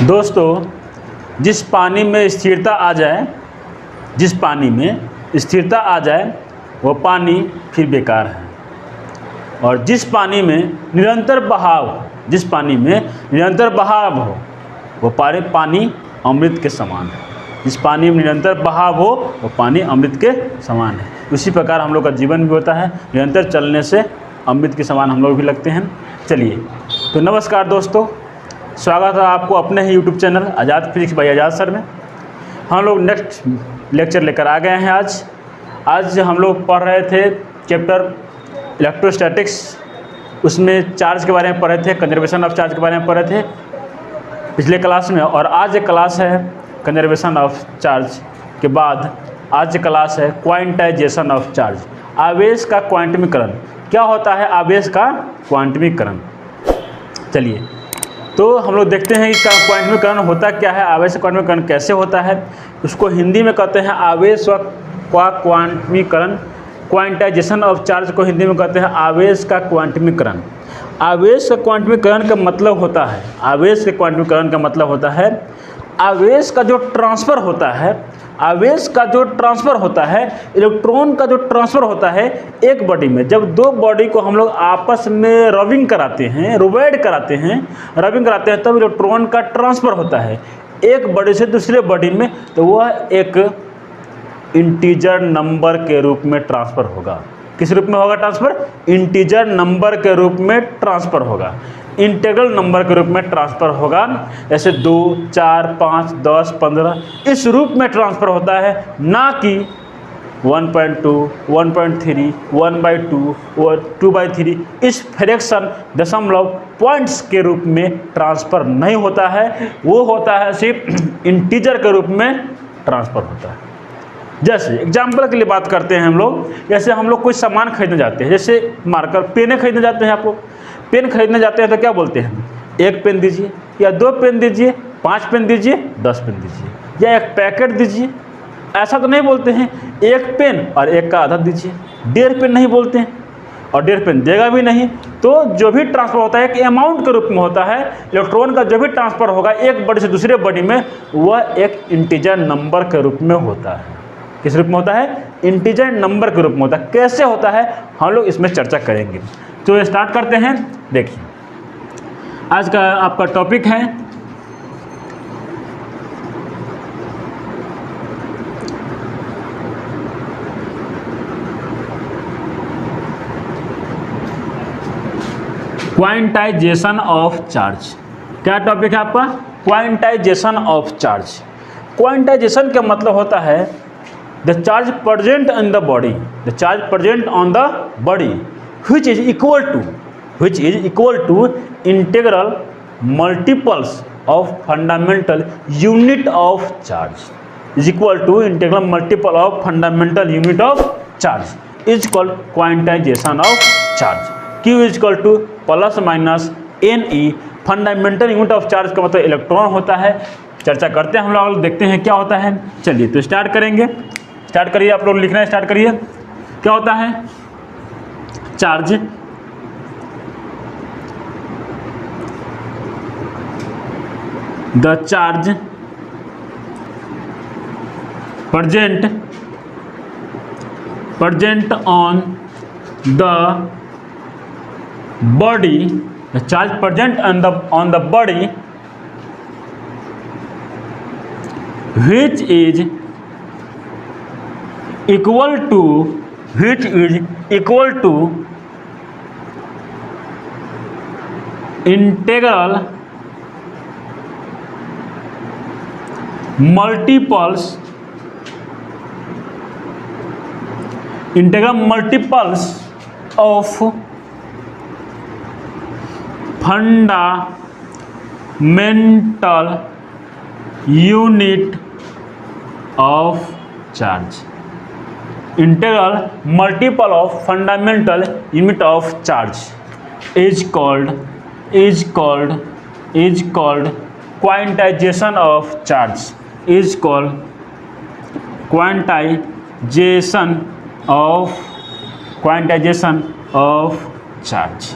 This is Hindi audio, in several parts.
दोस्तों, जिस पानी में स्थिरता आ जाए वो पानी फिर बेकार है। और जिस पानी में निरंतर बहाव हो वो पानी अमृत के समान है। जिस पानी में निरंतर बहाव हो वो पानी अमृत के समान है। उसी प्रकार हम लोग का जीवन भी होता है, निरंतर चलने से अमृत के समान हम लोग भी लगते हैं। चलिए, तो नमस्कार दोस्तों, स्वागत है आपको अपने ही YouTube channel Azad physics by Azad sir में। हम लोग नेक्स्ट लेक्चर लेकर आ गए हैं। आज हम लोग पढ़ रहे थे चैप्टर इलेक्ट्रोस्टैटिक्स, उसमें चार्ज के बारे में पढ़ रहे थे, कंजर्वेशन ऑफ चार्ज के बारे में पढ़ रहे थे पिछले क्लास में। और आज एक क्लास है कंजर्वेशन ऑफ चार्ज के बाद आज क्लास है क्वांटाइजेशन ऑफ चार्ज, आवेश का क्वांटमीकरण। क्या होता है आवेश का क्वांटमीकरण? चलिए, तो हम लोग देखते हैं कि क्वांटमीकरण होता क्या है, आवेश का क्वांटमीकरण कैसे होता है। उसको हिंदी में कहते हैं आवेश का क्वांटमीकरण। क्वांटाइजेशन ऑफ चार्ज को हिंदी में कहते हैं आवेश का क्वांटमीकरण। आवेश का क्वांटमीकरण का मतलब होता है आवेश का जो ट्रांसफ़र होता है, इलेक्ट्रॉन का जो ट्रांसफ़र होता है एक बॉडी में। जब दो बॉडी को हम लोग आपस में रबिंग कराते हैं तब इलेक्ट्रॉन का ट्रांसफ़र होता है एक बॉडी से दूसरे बॉडी में, तो वह एक इंटीजर नंबर के रूप में ट्रांसफ़र होगा। किस रूप में होगा ट्रांसफ़र? इंटीजर नंबर के रूप में ट्रांसफ़र होगा, इंटीग्रल नंबर के रूप में ट्रांसफ़र होगा। जैसे 2, 4, 5, 10, 15 इस रूप में ट्रांसफ़र होता है, ना कि 1.2, 1.3, 1/2 और 2/3 इस फ्रैक्शन दशमलव पॉइंट्स के रूप में ट्रांसफ़र नहीं होता है। वो होता है सिर्फ इंटीजर के रूप में ट्रांसफ़र होता है। जैसे एग्जाम्पल के लिए बात करते हैं हम लोग, जैसे हम लोग कोई सामान खरीदने जाते हैं, जैसे मार्कर पेन खरीदने जाते हैं। आप लोग पेन खरीदने जाते हैं तो क्या बोलते हैं? 1 पेन दीजिए, या 2 पेन दीजिए, 5 पेन दीजिए, 10 पेन दीजिए, या 1 पैकेट दीजिए। ऐसा तो नहीं बोलते हैं 1 पेन और 1 का आधा दीजिए। 1.5 पेन नहीं बोलते हैं, और 1.5 पेन देगा भी नहीं। तो जो भी ट्रांसफ़र होता है एक अमाउंट के रूप में होता है। इलेक्ट्रॉन का जो भी ट्रांसफ़र होगा एक बॉडी से दूसरे बॉडी में, वह एक इंटीजर नंबर के रूप में होता है। किस रूप में होता है? इंटीजर नंबर के रूप में होता है। कैसे होता है हम लोग इसमें चर्चा करेंगे। तो स्टार्ट करते हैं। देखिए, आज का आपका टॉपिक है क्वांटाइजेशन ऑफ चार्ज। क्या टॉपिक है आपका? Quantization of charge. क्वांटाइजेशन का मतलब होता है the charge present on the body which is equal to integral multiples of fundamental unit of charge is called quantization of charge. Q is equal to plus minus Ne, fundamental unit of charge का मतलब इलेक्ट्रॉन होता है। चर्चा करते हैं हम लोग, देखते हैं क्या होता है। चलिए, तो स्टार्ट करेंगे। स्टार्ट करिए, आप लोग लिखना स्टार्ट करिए। क्या होता है charge? The charge present on the body, the charge present on the body which is equal to integral multiples of fundamental unit of charge. Integral multiple of fundamental unit of charge is called quantization of charge. Quantization of charge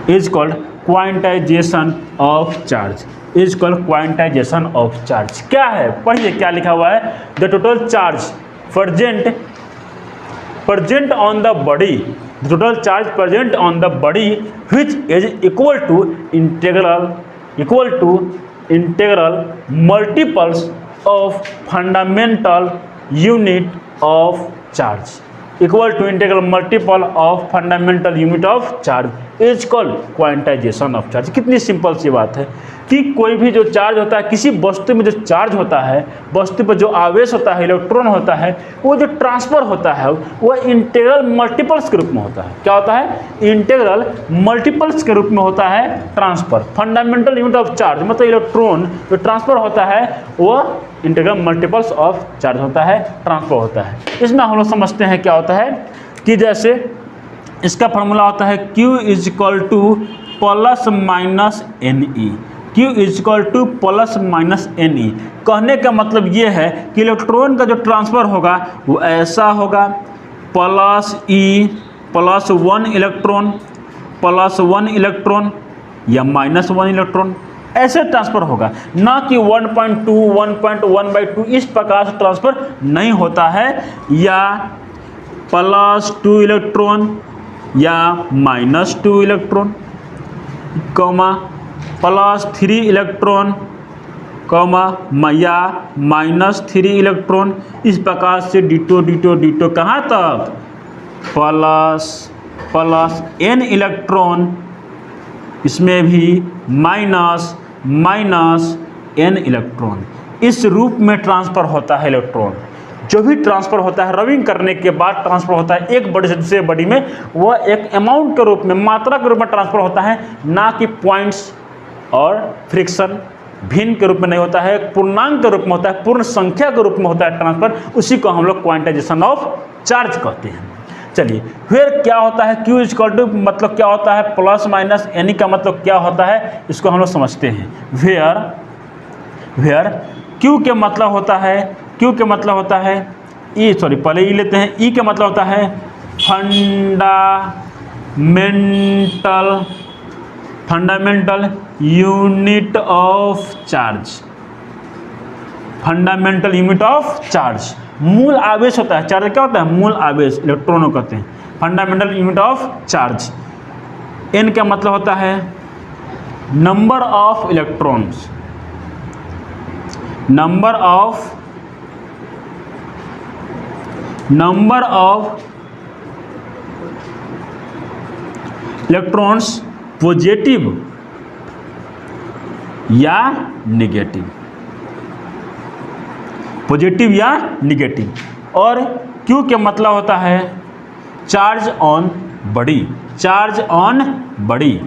is called quantization of charge, is called quantization of charge. क्या है, पढ़िए क्या लिखा हुआ है, the total charge present on the body, the total charge present on the body which is equal to integral multiples of fundamental unit of charge, equal to integral multiple of fundamental unit of charge is called quantization of charge. कितनी सिंपल सी बात है कि कोई भी जो चार्ज होता है, किसी वस्तु में जो चार्ज होता है, वस्तु पर जो आवेश होता है, इलेक्ट्रॉन होता है, वो जो ट्रांसफर होता है वो इंटीग्रल मल्टीपल्स के रूप में होता है। क्या होता है, इंटीग्रल मल्टीपल्स के रूप में होता है transfer. Fundamental unit of charge मतलब इलेक्ट्रॉन जो ट्रांसफर होता है वो इंटीग्रल मल्टीपल्स ऑफ चार्ज होता है, ट्रांसफर होता है। इसमें हम लोग समझते हैं क्या होता है कि जैसे इसका फॉर्मूला होता है Q is equal to plus minus n e, Q is equal to plus minus n e. कहने का मतलब ये है कि इलेक्ट्रॉन का जो ट्रांसफ़र होगा वो ऐसा होगा, plus E plus one electron या माइनस 1 इलेक्ट्रॉन, ऐसे ट्रांसफ़र होगा, ना कि 1.2 1.1/2 इस प्रकार से ट्रांसफ़र नहीं होता है, या प्लस 2 इलेक्ट्रॉन या minus 2 electron, comma plus 3 electron, comma या माइनस 3 इलेक्ट्रॉन, इस प्रकार से डिटो कहाँ तक, प्लस n इलेक्ट्रॉन, इसमें भी माइनस n इलेक्ट्रॉन, इस रूप में ट्रांसफ़र होता है इलेक्ट्रॉन। जो भी ट्रांसफ़र होता है, रबिंग करने के बाद ट्रांसफ़र होता है एक बॉडी से दूसरे बॉडी में, वह एक अमाउंट के रूप में, मात्रा के रूप में ट्रांसफ़र होता है, ना कि पॉइंट्स और फ्रिक्शन भिन्न के रूप में नहीं होता है, पूर्णांक के रूप में होता है, पूर्ण संख्या के रूप में होता है ट्रांसफ़र। उसी को हम लोग क्वांटाइजेशन ऑफ चार्ज कहते हैं। चलिए फिर क्या होता है, Q इज इक्वल टू मतलब क्या होता है, प्लस माइनस एनी का मतलब क्या होता है, इसको हम लोग समझते हैं। वेयर Q के मतलब होता है, Q के मतलब होता है ई, सॉरी पहले ई लेते हैं, ई का मतलब होता है fundamental unit of charge, fundamental unit of charge, मूल आवेश होता है। चार्ज क्या होता है, मूल आवेश, इलेक्ट्रॉनों कहते हैं, fundamental unit of charge. N का मतलब होता है number of electrons, number of electrons positive या नेगेटिव, पॉजिटिव या नेगेटिव। और Q के मतलब होता है charge on body, charge on body,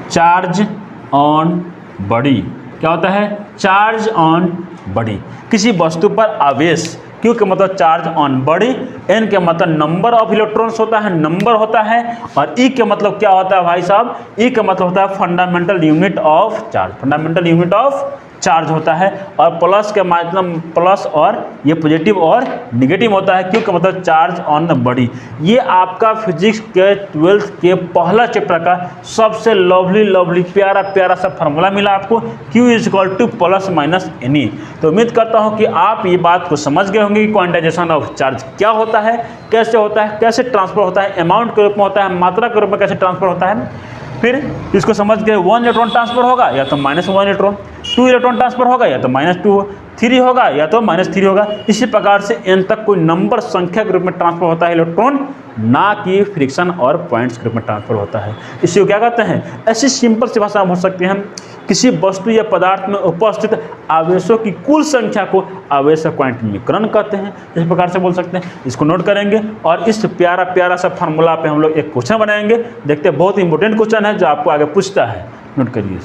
charge on body, क्या होता है, चार्ज ऑन बॉडी, किसी वस्तु पर आवेश। Q के मतलब चार्ज ऑन बॉडी, N के मतलब नंबर ऑफ इलेक्ट्रॉन्स होता है, नंबर होता है, और E के मतलब क्या होता है भाई साहब, E का मतलब होता है fundamental unit of charge, fundamental unit of charge होता है। और प्लस के मतलब प्लस, और ये पॉजिटिव और नेगेटिव होता है। Q का मतलब चार्ज ऑन द बॉडी। ये आपका फिजिक्स के 12th के पहला चैप्टर का सबसे लवली प्यारा सा फार्मूला मिला आपको, Q is equal to plus minus any. तो उम्मीद करता हूँ कि आप ये बात को समझ गए होंगे कि क्वांटाइजेशन ऑफ चार्ज क्या होता है, कैसे होता है, कैसे ट्रांसफर होता है, अमाउंट के रूप में होता है, मात्रा के रूप में कैसे ट्रांसफर होता है। फिर इसको समझ गए, 1 इलेक्ट्रॉन ट्रांसफर होगा या तो -1 इलेक्ट्रॉन, 2 इलेक्ट्रॉन ट्रांसफर होगा या तो -2, 3 होगा या तो -3 होगा। इसी प्रकार से n तक कोई नंबर संख्या के रूप में ट्रांसफर होता है इलेक्ट्रॉन, ना कि फ्रिक्शन और पॉइंट्स के रूप में ट्रांसफर होता है। इसी को क्या कहते हैं, ऐसी सिंपल सी भाषा में हो सकते हैं, किसी वस्तु या पदार्थ में उपस्थित आवेशों की कुल संख्या को आवेश क्वांटमीकरण कहते हैं। इस प्रकार से बोल सकते हैं, इसको नोट करेंगे। और इस प्यारा सा फार्मूला पे हम लोग एक क्वेश्चन बनाएंगे, देखते हैं, बहुत इंपॉर्टेंट क्वेश्चन है जो आपको आगे पूछता है, नोट करिए।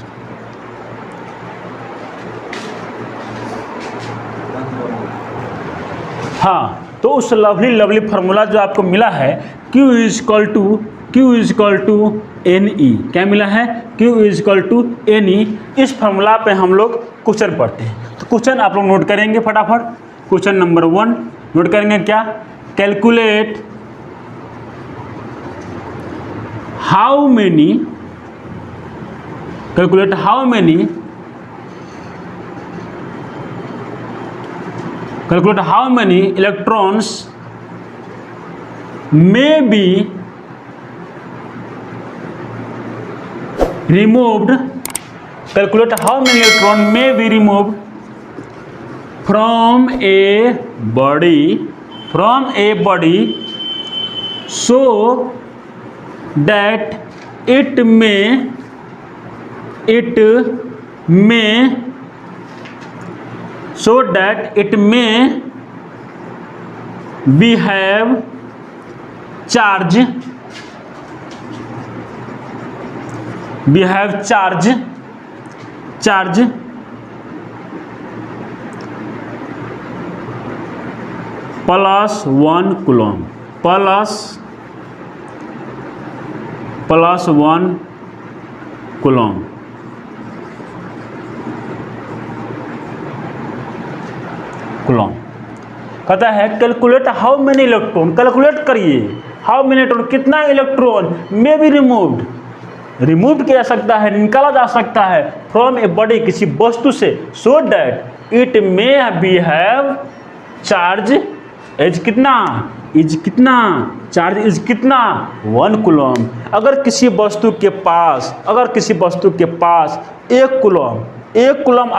हाँ, तो उस लवली फार्मूला जो आपको मिला है, Q is equal to n e, क्या मिला है, Q is equal to n e. इस फार्मूला पे हम लोग क्वेश्चन पढ़ते हैं। तो क्वेश्चन आप लोग नोट करेंगे फटाफट। क्वेश्चन नंबर 1 नोट करेंगे क्या, calculate how many, calculate how many, calculate how many electrons may be removed, calculate how many electron may be removed from a body so that it may behave charge plus 1 coulomb, plus 1 coulomb। कहता है calculate how many electron, calculate करिए हाउ मेनी इलेक्ट्रॉन, कितना इलेक्ट्रॉन मे बी रिमूव किया जा सकता है, निकाला जा सकता है फ्रॉम ए बॉडी, किसी वस्तु से, so that it may be have charge is कितना, चार्ज इज कितना 1 कूलम। अगर किसी वस्तु के पास 1 कूलम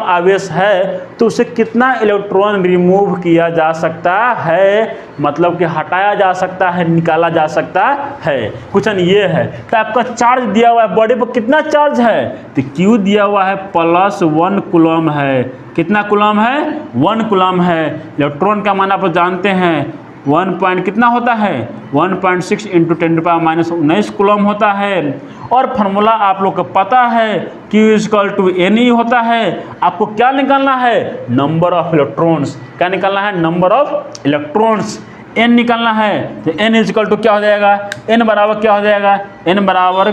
आवेश है तो उसे कितना इलेक्ट्रॉन रिमूव किया जा सकता है, मतलब कि हटाया जा सकता है, निकाला जा सकता है। क्वेश्चन ये है कि आपका चार्ज दिया हुआ है, बॉडी पर कितना चार्ज है, तो Q दिया हुआ है प्लस 1 कूलम है। कितना कूलम है, 1 कूलम है। इलेक्ट्रॉन का मान आप जानते हैं 1 पॉइंट कितना होता है, 1.6 × 10⁻⁹ कूलम होता है। और फार्मूला आप लोग को पता है Q = Ne होता है। आपको क्या निकालना है, नंबर ऑफ इलेक्ट्रॉन्स। क्या निकालना है, नंबर ऑफ इलेक्ट्रॉन्स। N निकालना है तो N = क्या हो जाएगा, N बराबर क्या हो जाएगा, N बराबर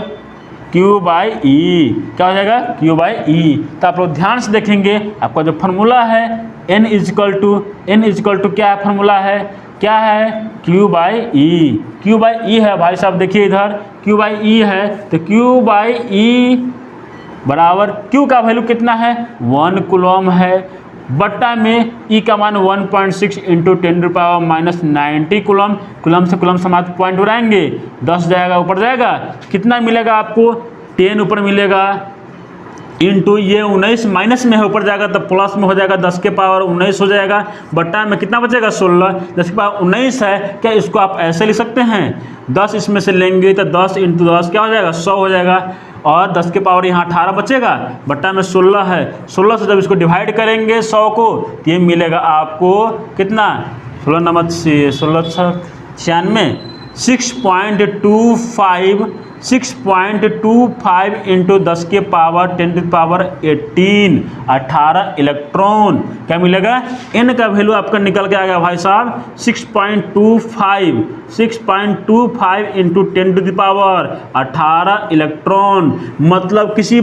Q/E। क्या हो जाएगा, Q/E। तो आप लोग ध्यान से देखेंगे, आपका जो फार्मूला है N = क्या है, फार्मूला है क्या है, Q/E है भाई साहब। देखिए इधर Q/E है तो Q/E बराबर Q का वैल्यू कितना है, 1 कूलम है, बट्टा में E का मान 1.6 × 10⁻⁹ कूलम से कूलम समाप्त पॉइंट उड़ाएंगे, 10 जाएगा ऊपर जाएगा, कितना मिलेगा आपको, 10 ऊपर मिलेगा, इंटू ये 19 माइनस में है, ऊपर जाएगा तो प्लस में हो जाएगा, 10 के पावर 19 हो जाएगा, बट्टा में कितना बचेगा 16, 10 के पावर 19 है। क्या इसको आप ऐसे लिख सकते हैं, 10 इसमें से लेंगे तो 10 × 10 क्या हो जाएगा, 100 हो जाएगा, और 10 के पावर यहाँ 18 बचेगा, बट्टा में 16 है। 16 से जब इसको डिवाइड करेंगे 100 को तो ये मिलेगा आपको कितना, 16 नंबर 16 96, 6.25 × 10 के पावर 10⁻18 18 इलेक्ट्रॉन। क्या मिलेगा, N का वैल्यू आपका निकल के आ गया भाई साहब 6.25 × 10⁻18 इलेक्ट्रॉन। मतलब किसी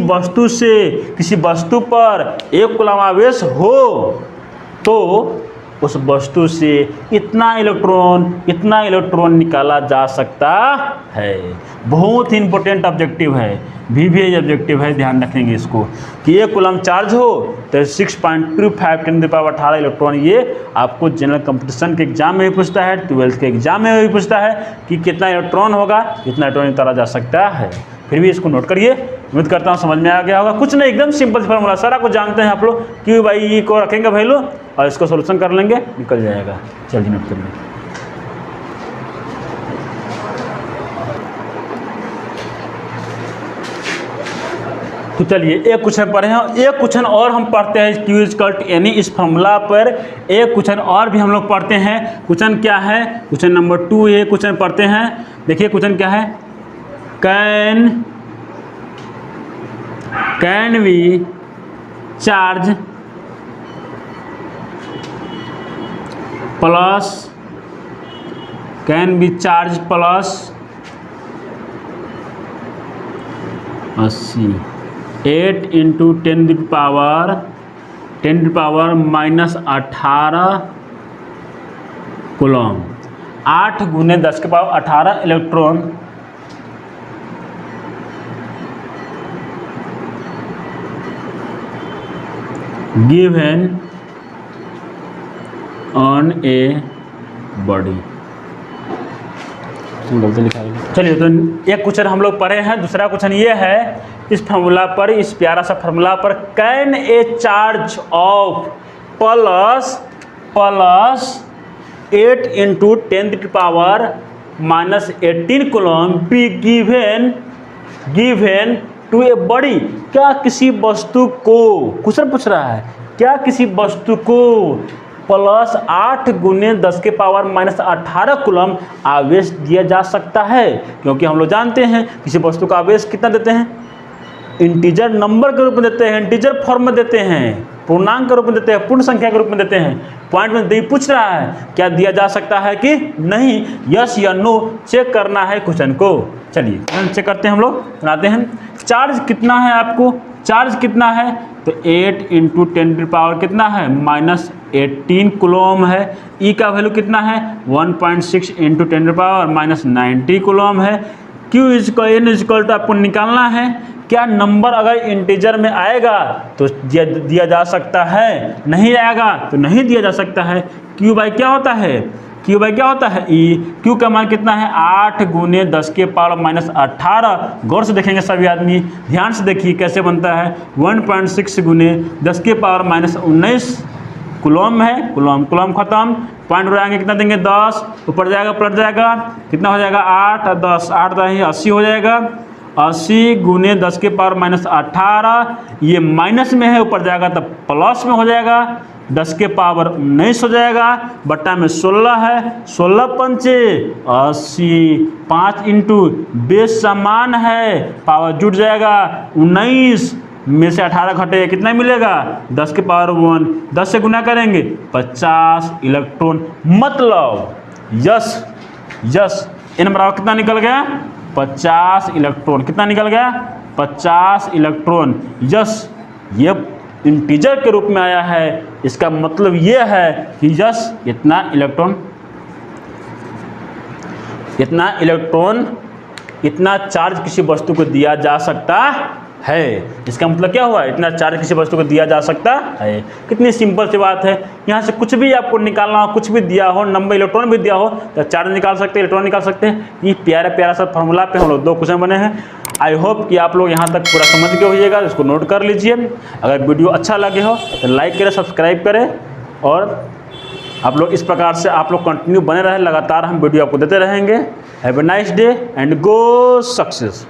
वस्तु पर 1 कूलम आवेश हो तो उस वस्तु से इतना इलेक्ट्रॉन निकाला जा सकता है। बहुत ही इंपॉर्टेंट ऑब्जेक्टिव है, VVI ऑब्जेक्टिव है, ध्यान रखेंगे इसको कि 1 कूलम चार्ज हो तो 6.25 × 10⁻18 इलेक्ट्रॉन। ये आपको जनरल कंपटीशन के एग्जाम में भी पूछता है, 12th के एग्जाम में भी पूछता है कि कितना इलेक्ट्रॉन होगा, कितना इलेक्ट्रॉन निकाला जा सकता है। फिर भी इसको नोट करिए, उम्मीद करता हूँ समझ में आ गया होगा। कुछ नहीं, एकदम सिंपल फार्मूला, सारा कुछ जानते हैं आप लोग। Q/E को रखेंगे वैल्यू और इसको सोल्यूशन कर लेंगे, निकल जाएगा। चलिए नोट कर लेंगे। तो चलिए एक क्वेश्चन पढ़े हैं, एक क्वेश्चन और हम पढ़ते हैं Q = Ne इस फॉर्मूला पर। एक क्वेश्चन और भी हम लोग पढ़ते हैं। क्वेश्चन क्या है, क्वेश्चन नंबर 2 ये क्वेश्चन पढ़ते हैं। देखिए क्वेश्चन क्या है, can we charge plus 80 8 × 10⁻⁻18 coulomb. 8 × 10⁻18 electron given on a body. गलती लिखा है। चलिए, तो एक क्वेश्चन हम लोग पढ़े हैं। दूसरा क्वेश्चन ये है, इस फार्मूला पर, इस प्यारा सा फार्मूला पर, can a charge of plus 8 into 10⁻⁻18 coulomb be given to a body. क्या किसी वस्तु को, क्वेश्चन पूछ रहा है, क्या किसी वस्तु को प्लस 8 गुने 10⁻⁻18 कूलम आवेश दिया जा सकता है? क्योंकि हम लोग जानते हैं किसी वस्तु का आवेश कितना देते हैं, इंटीजर नंबर के रूप में देते हैं, इंटीजर फॉर्म में देते हैं, पूर्णांक के रूप में देते हैं, पूर्ण संख्या के रूप में देते हैं। पॉइंट में नहीं पूछ रहा है क्या दिया जा सकता है कि नहीं, यस या नो चेक करना है क्वेश्चन को। चलिए चेक करते हैं, हम लोग बनाते हैं। चार्ज कितना है, आपको चार्ज कितना है, तो 8 इंटू 10⁻, कितना है, -18 कूलम है। ई का वैल्यू कितना है, 1.6 इंटू 10⁻⁻90 कूलम है। Q इक्वल टू आपको निकालना है। क्या नंबर अगर इंटीजर में आएगा तो दिया जा सकता है, नहीं आएगा तो नहीं दिया जा सकता है। Q बाई क्या होता है, Q बाई क्या होता है, E। Q का मान कितना है, 8 गुने 10⁻⁻18। गौर से देखेंगे सभी आदमी, ध्यान से देखिए कैसे बनता है। 1.6 गुने 10⁻⁻19 कूलम है, कूलम खत्म। पॉइंट उड़ाएंगे, कितना देंगे, 10, ऊपर जाएगा पलट जाएगा, कितना हो जाएगा, 8 और 10, 8 10 80 हो जाएगा। 80 गुने 10⁻⁻18, ये माइनस में है, ऊपर जाएगा तब प्लस में हो जाएगा, 10⁻19 हो जाएगा, बट्टा में 16 है, 16 पंचे 80, 5 इंटू बेस समान है, पावर जुट जाएगा, 19 में से 18 घटे कितना मिलेगा, 10⁻1, 10 से गुना करेंगे 50 इलेक्ट्रॉन। मतलब यस इन बराबर कितना निकल गया, 50 इलेक्ट्रॉन। कितना निकल गया, 50 इलेक्ट्रॉन। यस, ये इंटीजर के रूप में आया है, इसका मतलब ये है कि यस इतना इलेक्ट्रॉन इतना चार्ज किसी वस्तु को दिया जा सकता है। इसका मतलब क्या हुआ, इतना चार्ज किसी वस्तु को दिया जा सकता है। कितनी सिंपल सी बात है। यहाँ से कुछ भी आपको निकालना हो, कुछ भी दिया हो, नंबर इलेक्ट्रॉन भी दिया हो तो चार्ज निकाल सकते हैं, इलेक्ट्रॉन निकाल सकते हैं। ये प्यारा सा फार्मूला पे हम लोग 2 क्वेश्चन बने हैं। आई होप कि आप लोग यहाँ तक पूरा समझ के होइएगा, इसको नोट कर लीजिए। अगर वीडियो अच्छा लगे हो तो लाइक करें, सब्सक्राइब करें, और आप लोग इस प्रकार से आप लोग कंटिन्यू बने रहें। लगातार हम वीडियो आपको देते रहेंगे। Have a nice day and go success.